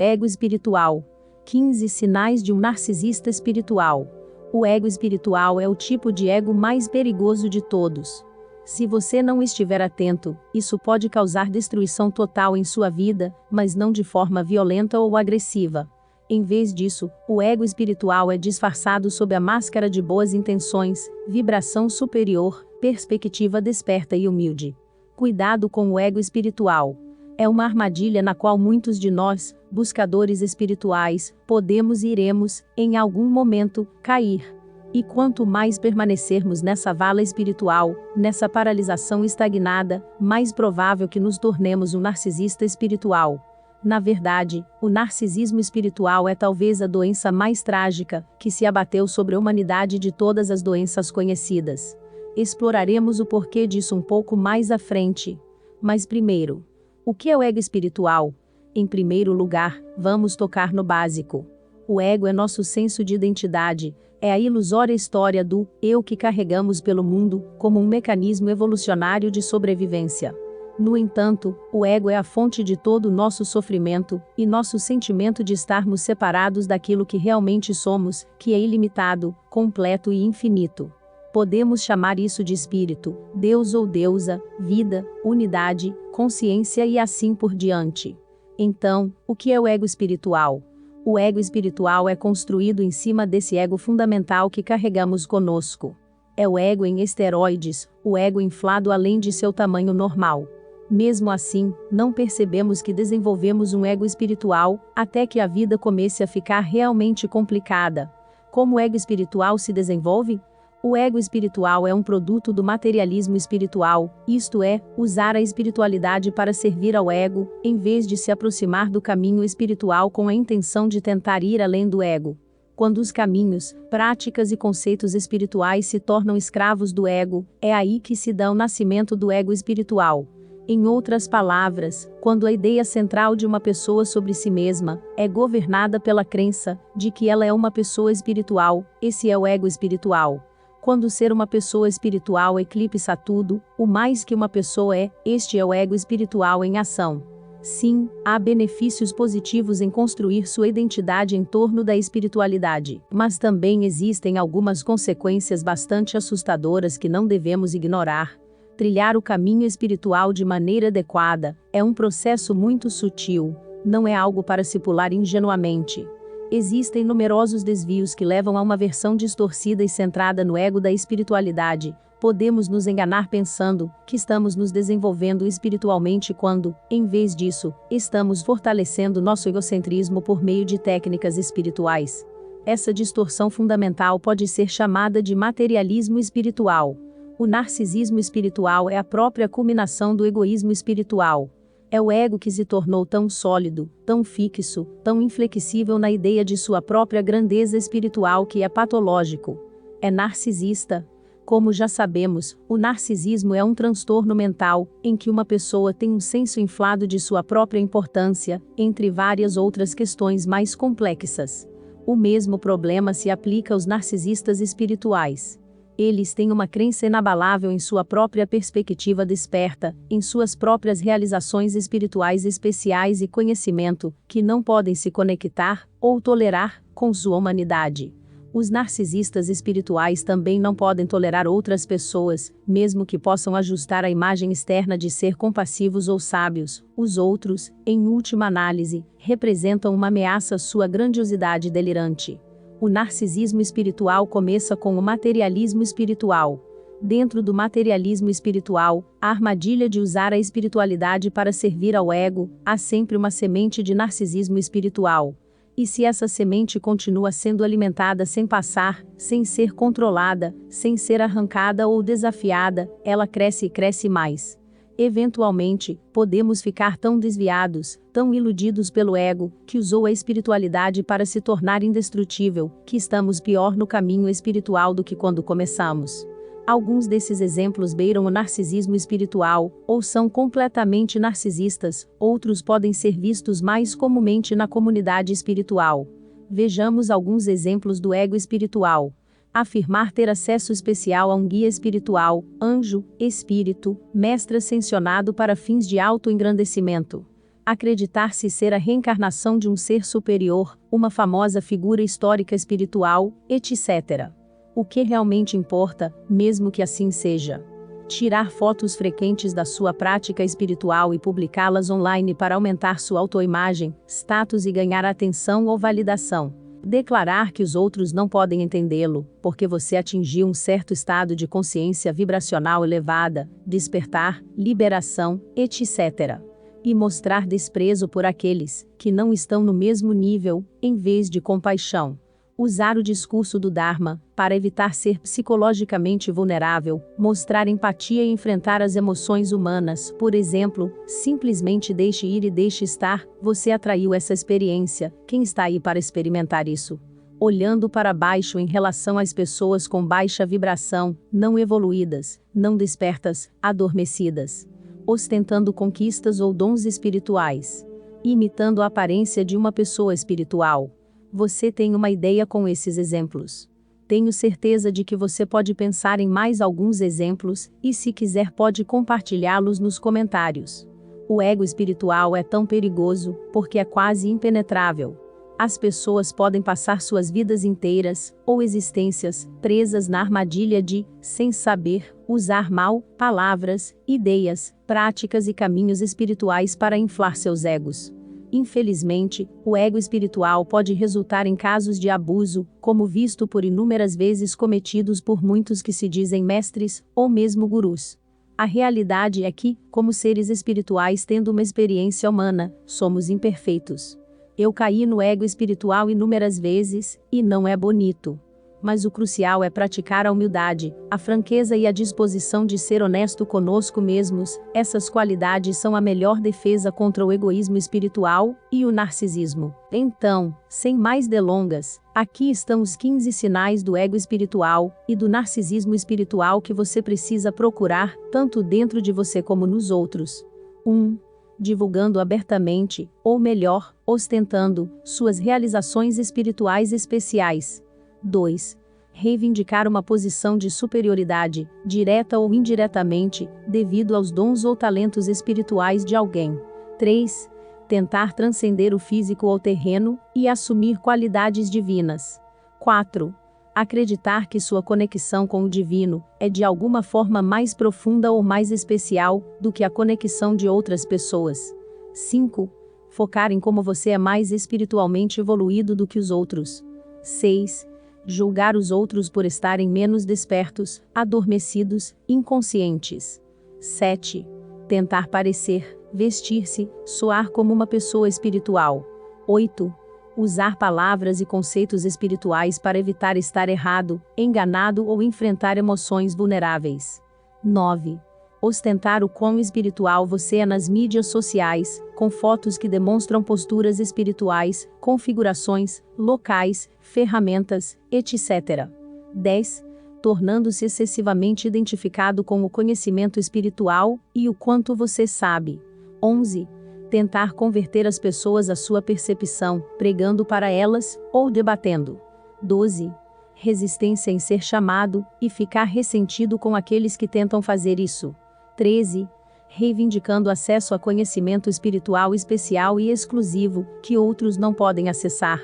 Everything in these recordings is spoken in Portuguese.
Ego espiritual. 15 sinais de um narcisista espiritual. O ego espiritual é o tipo de ego mais perigoso de todos. Se você não estiver atento, isso pode causar destruição total em sua vida, mas não de forma violenta ou agressiva. Em vez disso, o ego espiritual é disfarçado sob a máscara de boas intenções, vibração superior, perspectiva desperta e humilde. Cuidado com o ego espiritual. É uma armadilha na qual muitos de nós, buscadores espirituais, podemos e iremos, em algum momento, cair. E quanto mais permanecermos nessa vala espiritual, nessa paralisação estagnada, mais provável que nos tornemos um narcisista espiritual. Na verdade, o narcisismo espiritual é talvez a doença mais trágica que se abateu sobre a humanidade de todas as doenças conhecidas. Exploraremos o porquê disso um pouco mais à frente. Mas primeiro, o que é o ego espiritual? Em primeiro lugar, vamos tocar no básico. O ego é nosso senso de identidade, é a ilusória história do eu que carregamos pelo mundo como um mecanismo evolucionário de sobrevivência. No entanto, o ego é a fonte de todo o nosso sofrimento, e nosso sentimento de estarmos separados daquilo que realmente somos, que é ilimitado, completo e infinito. Podemos chamar isso de espírito, Deus ou deusa, vida, unidade, consciência e assim por diante. Então, o que é o ego espiritual? O ego espiritual é construído em cima desse ego fundamental que carregamos conosco. É o ego em esteroides, o ego inflado além de seu tamanho normal. Mesmo assim, não percebemos que desenvolvemos um ego espiritual, até que a vida comece a ficar realmente complicada. Como o ego espiritual se desenvolve? O ego espiritual é um produto do materialismo espiritual, isto é, usar a espiritualidade para servir ao ego, em vez de se aproximar do caminho espiritual com a intenção de tentar ir além do ego. Quando os caminhos, práticas e conceitos espirituais se tornam escravos do ego, é aí que se dá o nascimento do ego espiritual. Em outras palavras, quando a ideia central de uma pessoa sobre si mesma é governada pela crença de que ela é uma pessoa espiritual, esse é o ego espiritual. Quando ser uma pessoa espiritual eclipsa tudo, o mais que uma pessoa é, este é o ego espiritual em ação. Sim, há benefícios positivos em construir sua identidade em torno da espiritualidade, mas também existem algumas consequências bastante assustadoras que não devemos ignorar. Trilhar o caminho espiritual de maneira adequada é um processo muito sutil, não é algo para se pular ingenuamente. Existem numerosos desvios que levam a uma versão distorcida e centrada no ego da espiritualidade. Podemos nos enganar pensando que estamos nos desenvolvendo espiritualmente quando, em vez disso, estamos fortalecendo nosso egocentrismo por meio de técnicas espirituais. Essa distorção fundamental pode ser chamada de materialismo espiritual. O narcisismo espiritual é a própria culminação do egoísmo espiritual. É o ego que se tornou tão sólido, tão fixo, tão inflexível na ideia de sua própria grandeza espiritual que é patológico. É narcisista. Como já sabemos, o narcisismo é um transtorno mental, em que uma pessoa tem um senso inflado de sua própria importância, entre várias outras questões mais complexas. O mesmo problema se aplica aos narcisistas espirituais. Eles têm uma crença inabalável em sua própria perspectiva desperta, em suas próprias realizações espirituais especiais e conhecimento, que não podem se conectar, ou tolerar, com sua humanidade. Os narcisistas espirituais também não podem tolerar outras pessoas, mesmo que possam ajustar a imagem externa de ser compassivos ou sábios. Os outros, em última análise, representam uma ameaça à sua grandiosidade delirante. O narcisismo espiritual começa com o materialismo espiritual. Dentro do materialismo espiritual, a armadilha de usar a espiritualidade para servir ao ego, há sempre uma semente de narcisismo espiritual. E se essa semente continua sendo alimentada sem passar, sem ser controlada, sem ser arrancada ou desafiada, ela cresce e cresce mais. Eventualmente, podemos ficar tão desviados, tão iludidos pelo ego, que usou a espiritualidade para se tornar indestrutível, que estamos pior no caminho espiritual do que quando começamos. Alguns desses exemplos beiram o narcisismo espiritual, ou são completamente narcisistas, outros podem ser vistos mais comumente na comunidade espiritual. Vejamos alguns exemplos do ego espiritual. Afirmar ter acesso especial a um guia espiritual, anjo, espírito, mestre ascensionado para fins de autoengrandecimento. Acreditar-se ser a reencarnação de um ser superior, uma famosa figura histórica espiritual, etc. O que realmente importa, mesmo que assim seja. Tirar fotos frequentes da sua prática espiritual e publicá-las online para aumentar sua autoimagem, status e ganhar atenção ou validação. Declarar que os outros não podem entendê-lo, porque você atingiu um certo estado de consciência vibracional elevada, despertar, liberação, etc. E mostrar desprezo por aqueles que não estão no mesmo nível, em vez de compaixão. Usar o discurso do Dharma, para evitar ser psicologicamente vulnerável, mostrar empatia e enfrentar as emoções humanas, por exemplo, simplesmente deixe ir e deixe estar, você atraiu essa experiência, quem está aí para experimentar isso? Olhando para baixo em relação às pessoas com baixa vibração, não evoluídas, não despertas, adormecidas. Ostentando conquistas ou dons espirituais. Imitando a aparência de uma pessoa espiritual. Você tem uma ideia com esses exemplos. Tenho certeza de que você pode pensar em mais alguns exemplos, e se quiser pode compartilhá-los nos comentários. O ego espiritual é tão perigoso, porque é quase impenetrável. As pessoas podem passar suas vidas inteiras, ou existências, presas na armadilha de, sem saber, usar mal, palavras, ideias, práticas e caminhos espirituais para inflar seus egos. Infelizmente, o ego espiritual pode resultar em casos de abuso, como visto por inúmeras vezes cometidos por muitos que se dizem mestres, ou mesmo gurus. A realidade é que, como seres espirituais tendo uma experiência humana, somos imperfeitos. Eu caí no ego espiritual inúmeras vezes, e não é bonito. Mas o crucial é praticar a humildade, a franqueza e a disposição de ser honesto conosco mesmos. Essas qualidades são a melhor defesa contra o egoísmo espiritual e o narcisismo. Então, sem mais delongas, aqui estão os 15 sinais do ego espiritual e do narcisismo espiritual que você precisa procurar, tanto dentro de você como nos outros. 1. Divulgando abertamente, ou melhor, ostentando, suas realizações espirituais especiais. 2. Reivindicar uma posição de superioridade, direta ou indiretamente, devido aos dons ou talentos espirituais de alguém. 3. Tentar transcender o físico ou terreno, e assumir qualidades divinas. 4. Acreditar que sua conexão com o divino é de alguma forma mais profunda ou mais especial do que a conexão de outras pessoas. 5. Focar em como você é mais espiritualmente evoluído do que os outros. 6. Julgar os outros por estarem menos despertos, adormecidos, inconscientes. 7. Tentar parecer, vestir-se, soar como uma pessoa espiritual. 8. Usar palavras e conceitos espirituais para evitar estar errado, enganado ou enfrentar emoções vulneráveis. 9. Ostentar o quão espiritual você é nas mídias sociais, com fotos que demonstram posturas espirituais, configurações, locais, ferramentas, etc. 10. Tornando-se excessivamente identificado com o conhecimento espiritual e o quanto você sabe. 11. Tentar converter as pessoas à sua percepção, pregando para elas, ou debatendo. 12. Resistência em ser chamado, e ficar ressentido com aqueles que tentam fazer isso. 13. Reivindicando acesso a conhecimento espiritual especial e exclusivo, que outros não podem acessar.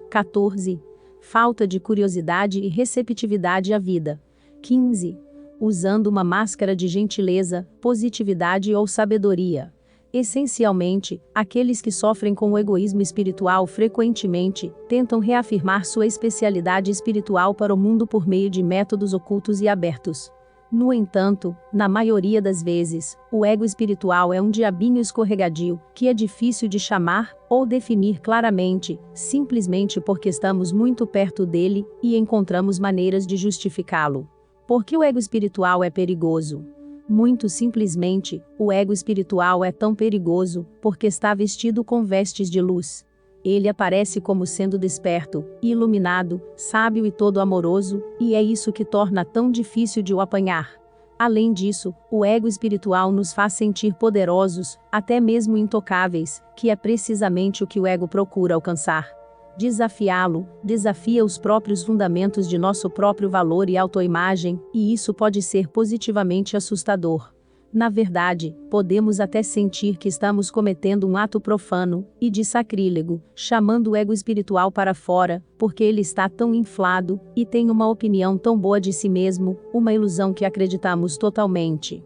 14. Falta de curiosidade e receptividade à vida. 15. Usando uma máscara de gentileza, positividade ou sabedoria. Essencialmente, aqueles que sofrem com o egoísmo espiritual frequentemente tentam reafirmar sua especialidade espiritual para o mundo por meio de métodos ocultos e abertos. No entanto, na maioria das vezes, o ego espiritual é um diabinho escorregadio, que é difícil de chamar ou definir claramente, simplesmente porque estamos muito perto dele e encontramos maneiras de justificá-lo. Por que o ego espiritual é perigoso? Muito simplesmente, o ego espiritual é tão perigoso porque está vestido com vestes de luz. Ele aparece como sendo desperto, iluminado, sábio e todo amoroso, e é isso que torna tão difícil de o apanhar. Além disso, o ego espiritual nos faz sentir poderosos, até mesmo intocáveis, que é precisamente o que o ego procura alcançar. Desafiá-lo, desafia os próprios fundamentos de nosso próprio valor e autoimagem, e isso pode ser positivamente assustador. Na verdade, podemos até sentir que estamos cometendo um ato profano e de sacrílego, chamando o ego espiritual para fora, porque ele está tão inflado e tem uma opinião tão boa de si mesmo, uma ilusão que acreditamos totalmente.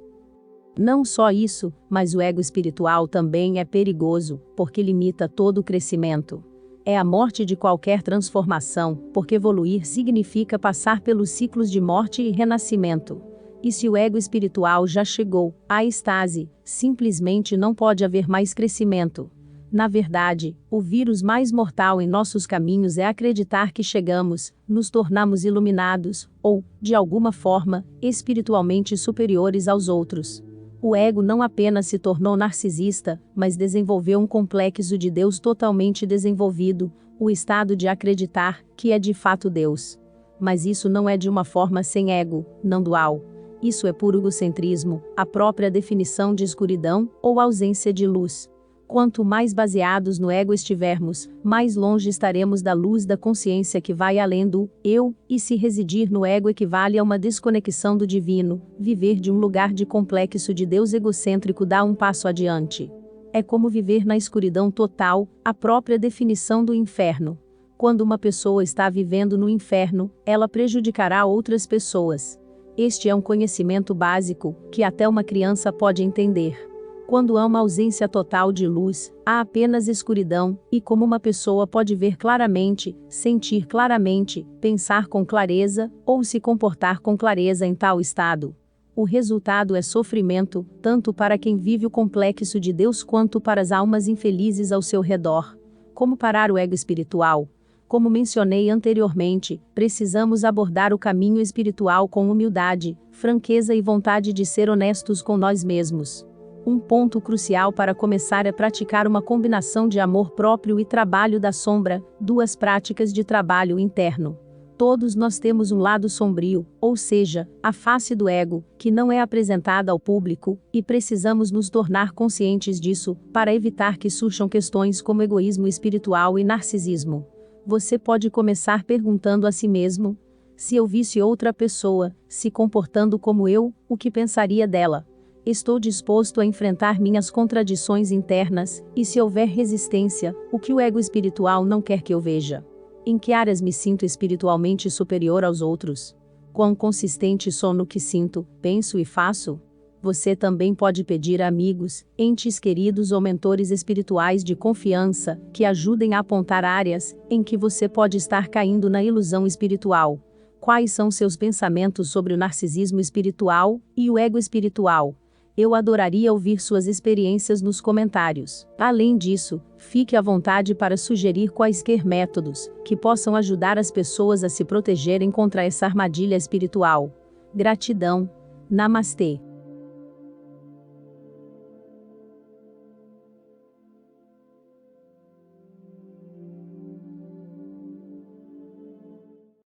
Não só isso, mas o ego espiritual também é perigoso, porque limita todo o crescimento. É a morte de qualquer transformação, porque evoluir significa passar pelos ciclos de morte e renascimento. E se o ego espiritual já chegou à estase, simplesmente não pode haver mais crescimento. Na verdade, o vírus mais mortal em nossos caminhos é acreditar que chegamos, nos tornamos iluminados, ou, de alguma forma, espiritualmente superiores aos outros. O ego não apenas se tornou narcisista, mas desenvolveu um complexo de Deus totalmente desenvolvido, o estado de acreditar que é de fato Deus. Mas isso não é de uma forma sem ego, não dual. Isso é puro egocentrismo, a própria definição de escuridão ou ausência de luz. Quanto mais baseados no ego estivermos, mais longe estaremos da luz da consciência que vai além do eu, e se residir no ego equivale a uma desconexão do divino, viver de um lugar de complexo de Deus egocêntrico dá um passo adiante. É como viver na escuridão total, a própria definição do inferno. Quando uma pessoa está vivendo no inferno, ela prejudicará outras pessoas. Este é um conhecimento básico, que até uma criança pode entender. Quando há uma ausência total de luz, há apenas escuridão, e como uma pessoa pode ver claramente, sentir claramente, pensar com clareza, ou se comportar com clareza em tal estado? O resultado é sofrimento, tanto para quem vive o complexo de Deus quanto para as almas infelizes ao seu redor. Como parar o ego espiritual? Como mencionei anteriormente, precisamos abordar o caminho espiritual com humildade, franqueza e vontade de ser honestos com nós mesmos. Um ponto crucial para começar é praticar uma combinação de amor próprio e trabalho da sombra, duas práticas de trabalho interno. Todos nós temos um lado sombrio, ou seja, a face do ego, que não é apresentada ao público, e precisamos nos tornar conscientes disso, para evitar que surjam questões como egoísmo espiritual e narcisismo. Você pode começar perguntando a si mesmo: se eu visse outra pessoa se comportando como eu, o que pensaria dela? Estou disposto a enfrentar minhas contradições internas, e se houver resistência, o que o ego espiritual não quer que eu veja? Em que áreas me sinto espiritualmente superior aos outros? Quão consistente sou no que sinto, penso e faço? Você também pode pedir a amigos, entes queridos ou mentores espirituais de confiança, que ajudem a apontar áreas em que você pode estar caindo na ilusão espiritual. Quais são seus pensamentos sobre o narcisismo espiritual e o ego espiritual? Eu adoraria ouvir suas experiências nos comentários. Além disso, fique à vontade para sugerir quaisquer métodos que possam ajudar as pessoas a se protegerem contra essa armadilha espiritual. Gratidão. Namastê.